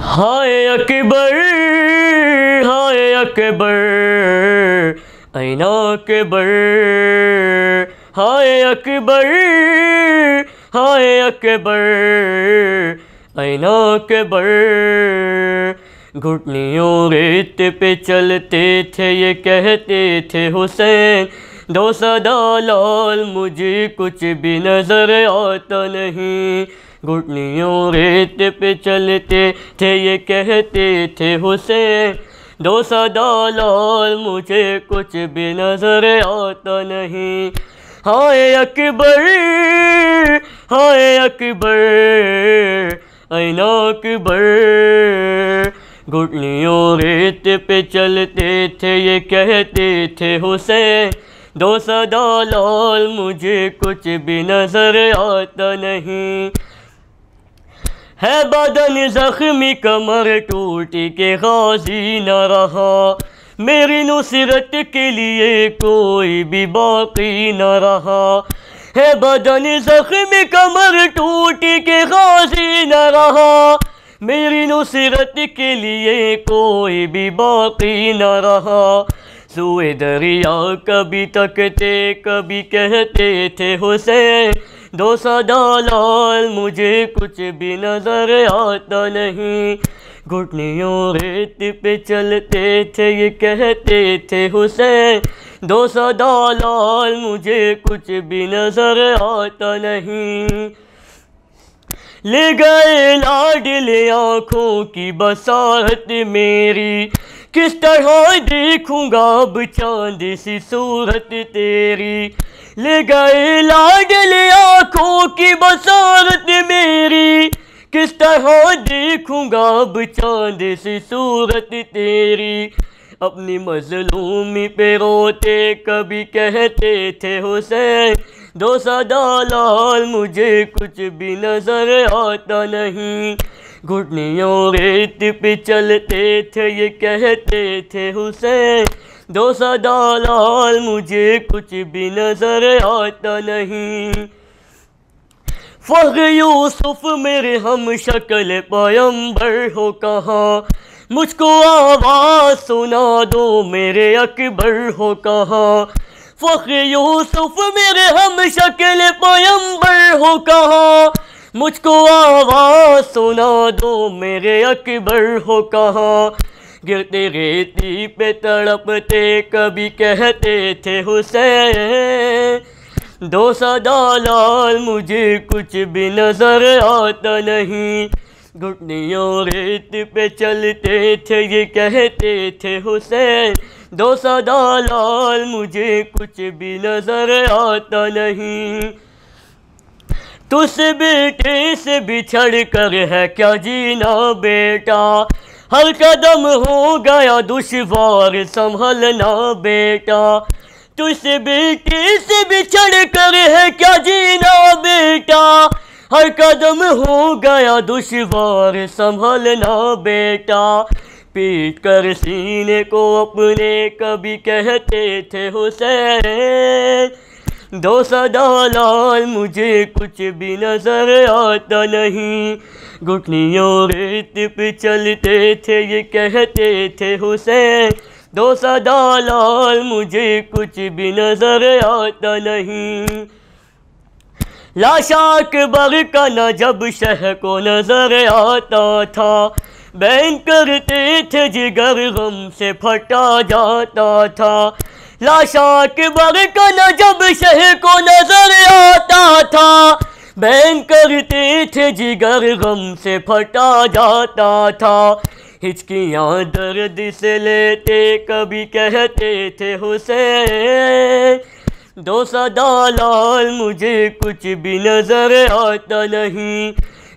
हाय अकबर, हाय अकबर, ऐना अकबर, हाय अकबर, हाय अकबर, ऐना अकबर। घुटनियों रेत पे चलते थे ये कहते थे हुसैन, दो सदा लाल मुझे कुछ भी नजर आता नहीं। घुटनियों रेत पे चलते थे ये कहते थे हुसैन, दो सदा लाल मुझे कुछ भी नजर आता नहीं। हाय अकबर, हाय अकबर, ऐना अकबर। घुटनियों रेत पे चलते थे ये कहते थे हुसैन, दो सदा लाल मुझे कुछ भी नजर आता नहीं। है बदन जख्मी कमर टूटी के गाजी न रहा, मेरी नुसरत के लिए कोई भी बाकी न रहा। है बदन जख्मी कमर टूटी के गाजी न रहा, मेरी नुसरत के लिए कोई भी बाकी न रहा। सुए दरिया कभी तकते कभी कहते थे हुसैन, दो सदा लाल मुझे कुछ भी नजर आता नहीं। घुटनियों रेत पे चलते थे ये कहते थे हुसैन, दो सदा लाल मुझे कुछ भी नजर आता नहीं। ले गए लाडले आँखों की बसात मेरी, किस तरह देखूंगा अब चांद सी सूरत तेरी। ले गए लाडले आँखों की बसारत मेरी, किस तरह देखूंगा अब चांद सी सूरत तेरी। अपनी मजलूमी पे रोते कभी कहते थे हुसैन, दो सदा लाल मुझे कुछ भी नजर आता नहीं। घुटनियों रेत पे चलते थे ये कहते थे हुसैन, दो सदा लाल मुझे कुछ भी नजर आता नहीं। फख्र यूसुफ मेरे हम शक्ल पैगंबर हो कहाँ, मुझको आवाज़ सुना दो मेरे अकबर हो कहाँ। फख्र यूसुफ मेरे हम शक्ल पैगंबर हो कहाँ, मुझको आवाज़ सुना दो मेरे अकबर हो कहाँ। गिरते रेती पे तड़पते कभी कहते थे हुसैन, दो सदा लाल मुझे कुछ भी नजर आता नहीं। घुटनियों रेत पे चलते थे ये कहते थे हुसैन, दो सदा लाल मुझे कुछ भी नजर आता नहीं। तुझ बेटे से बिछड़ कर है क्या जीना बेटा, हर कदम हो गया दुश्वार संभलना बेटा। तुझसे बेटे से बिछड़ कर है क्या जीना बेटा, हर कदम हो गया दुश्वार संभलना बेटा। पीट कर सीने को अपने कभी कहते थे हुसैन, दो सदा लाल मुझे कुछ भी नजर आता नहीं। घुटनियों रेत पे चलते थे ये कहते थे हुसैन, दो सदा लाल मुझे कुछ भी नजर आता नहीं। लाशा अकबर का न जब शह को नजर आता था, बैन करते थे जिगर गम से फटा जाता था। लाशा अकबर का न जब शह को नजर आता था, बैन करते थे जिगर गम से फटा जाता था। हिचकियाँ दर्द से लेते कभी कहते थे हुसैन, दो सदा लाल मुझे कुछ भी नजर आता नहीं।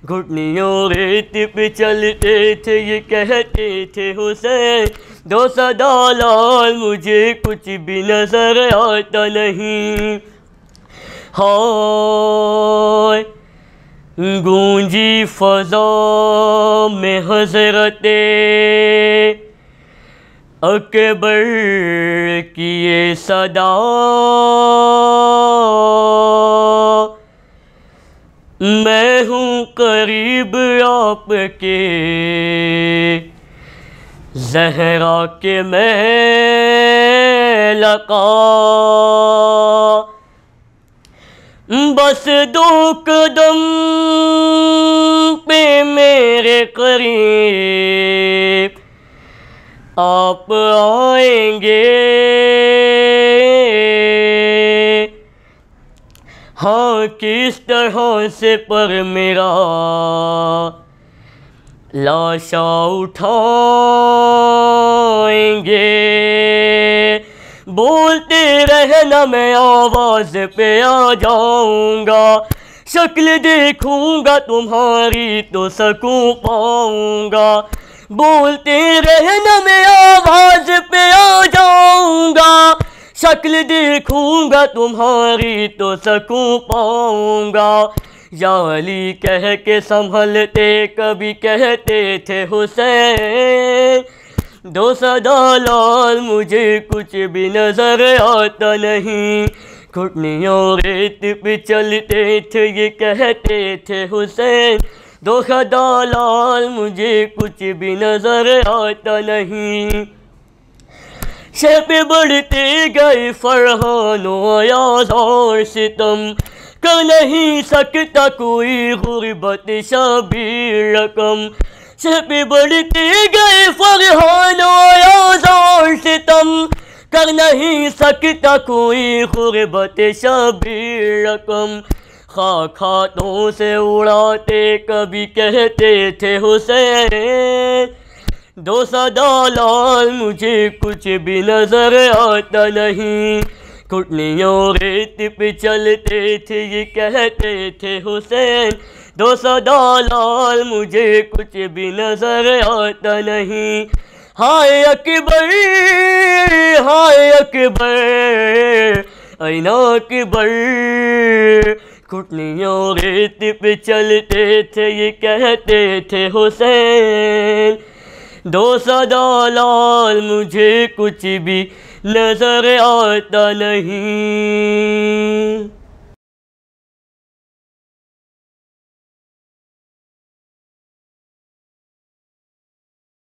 घुटनियों रेत पे चलते थे ये कहते थे हुसैन, दो सदा लाल मुझे कुछ भी नजर आता नहीं। हाय गूंजी फजा में हजरते अकबर की ये सदा, मैं हूँ करीब आपके, ज़हरा के मैं लका, बस 2 कदम पे मेरे करीब आप आएंगे। हाँ किस तरह से पर मेरा लाशा उठाएंगे। बोलते रहना मैं आवाज़ पे आ जाऊंगा, शक्ल देखूंगा तुम्हारी तो सकूं पाऊंगा। बोलते रहना मैं आवाज़ पे आ जाऊंगा, शक्ल देखूंगा तुम्हारी तो सकूं पाऊंगा। या अली कह के संभलते कभी कहते थे हुसैन, 2 सदा लाल मुझे कुछ भी नजर आता नहीं। घुटनियों रेत पे चलते थे ये कहते थे हुसैन, 2 सदा लाल मुझे कुछ भी नजर आता नहीं। शह पे बढ़ते गए फरहानो अयाज और सितम, कर नहीं सकता कोई गुर्बत शबीर रकम। शह पे बढ़ते गए फरहानो अयाज और सितम, कर नहीं सकता कोई गुर्बत शबीर रकम। खातों से उड़ाते कभी कहते थे हुसैन, 2 सदा लाल मुझे कुछ भी नजर आता नहीं। घुटनियों रेत पे चलते थे ये कहते थे हुसैन, 2 सदा लाल मुझे कुछ भी नजर आता नहीं। हाय अकबर, हाय अकबर, ऐना अकबर। घुटनियों रेत पे चलते थे ये कहते थे हुसैन, 2 सदा लाल मुझे कुछ भी नजर आता नहीं।